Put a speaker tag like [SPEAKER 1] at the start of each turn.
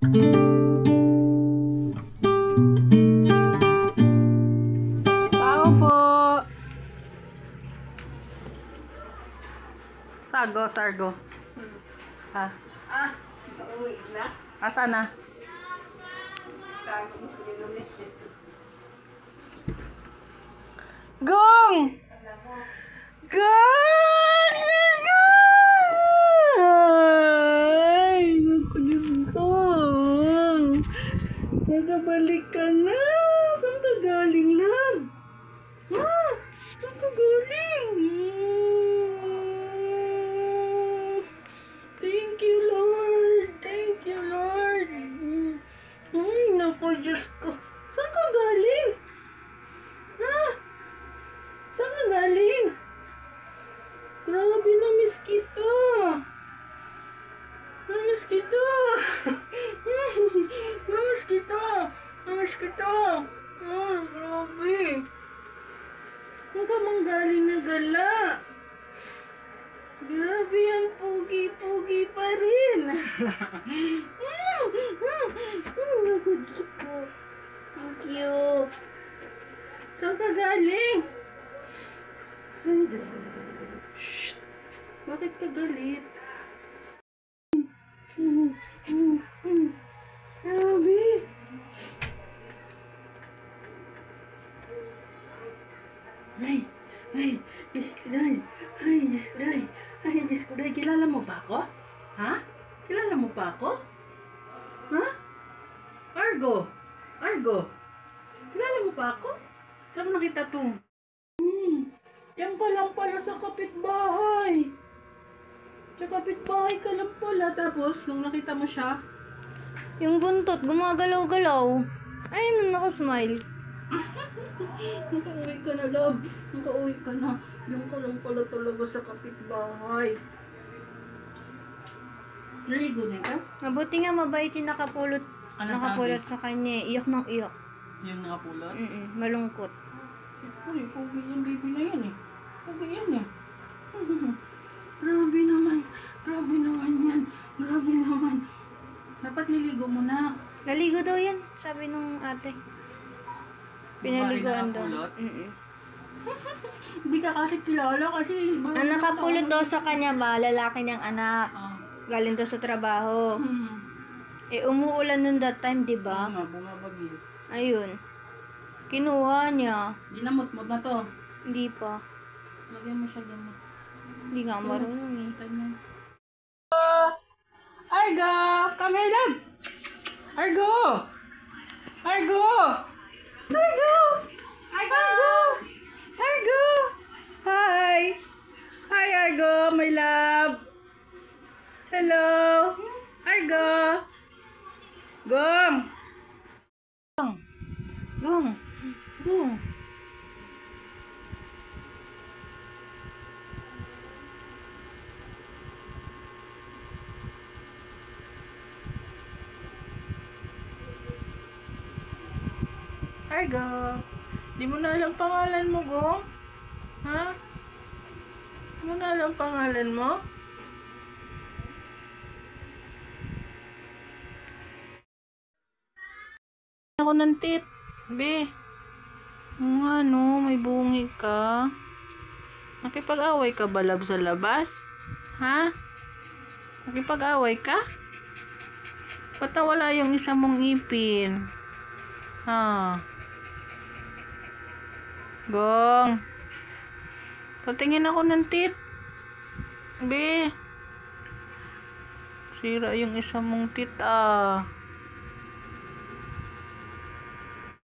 [SPEAKER 1] Tao po. Sargo. Ha?
[SPEAKER 2] Uwi na.
[SPEAKER 1] Asa na? Gong! Gong! Ay, naku, Diyos ko. Nakabalik ka na. Saan ka galing, love? Ha? Saan ka galing? Thank you, Lord. Thank you, Lord. Ay, naku, Diyos ko. Saan ka galing? Ha? Saan ka galing? Grabe, na-miss kita. Na-miss kita. Na-miss kita. Na-miss kita. Ay, grabe. Saan ka mang galing na gala? Grabe yan, pugi-pugi pa rin. Naku, Diyos ko. Thank you. Saan ka galing? Ay, Diyos ko. Shh! Bakit ka galit? Grabe. Ay, Diyos ko day. Ay, Diyos ko day. Ay, Diyos ko day. Kilala mo ba ako? Ha? Kilala mo pa ako? Ha? Argo. Kilala mo pa ako? Saan mo nakita to? Diyan ka lang pala sa kapitbahay. Sa kapitbahay ka lang pala. Tapos, nung nakita mo siya,
[SPEAKER 2] Yung buntot, gumagalaw-galaw. Ayun, nakasmile.
[SPEAKER 1] nakauwi ka na, love. Nakauwi ka na. Diyan ka lang pala talaga sa kapitbahay. Naligo na ka?
[SPEAKER 2] Mabuti nga mabait yung nakapulot.
[SPEAKER 1] Ano
[SPEAKER 2] Nakapulot sa kanya. Iyak ng iyak.
[SPEAKER 1] Yung nakapulot?
[SPEAKER 2] Malungkot.
[SPEAKER 1] Uy, pogi yung baby na yan eh. Pogi yan eh. Grabe naman. Grabe naman yan. Grabe naman. Dapat niligo mo na.
[SPEAKER 2] Naligo daw yan, sabi nung ate. Pinaliguan daw.
[SPEAKER 1] Nakapulot? Hindi ka kasi kilala kasi.
[SPEAKER 2] Ang nakapulot daw sa kanya ba, lalaki niyang anak. Galing daw sa trabaho. Umuulan nun that time, di ba?
[SPEAKER 1] Oo nga, bumabagyo.
[SPEAKER 2] Ayun. Kinuha niya.
[SPEAKER 1] Ginamot-mot na to.
[SPEAKER 2] Hindi pa.
[SPEAKER 1] Lagyan mo siya gamot.
[SPEAKER 2] Hindi nga marunong eh.
[SPEAKER 1] Argo! Come here, love! Argo! Argo! Argo! Argo! Argo! Hi! Hi, Argo, my love! Hello! Argo! Gong! Gong! Gong! Argo! Di mo na alam pangalan mo, Gong? Ha? Di mo na alam pangalan mo? Ako ng tit. Be. Ano, may bungi ka. Nakipag-away ka ba, love, sa labas? Ha? Nakipag-away ka? Ba't nawala yung isa mong ipin? Ha? Gong. Patingin ako ng tit. Be. Sira yung isa mong tit, ah.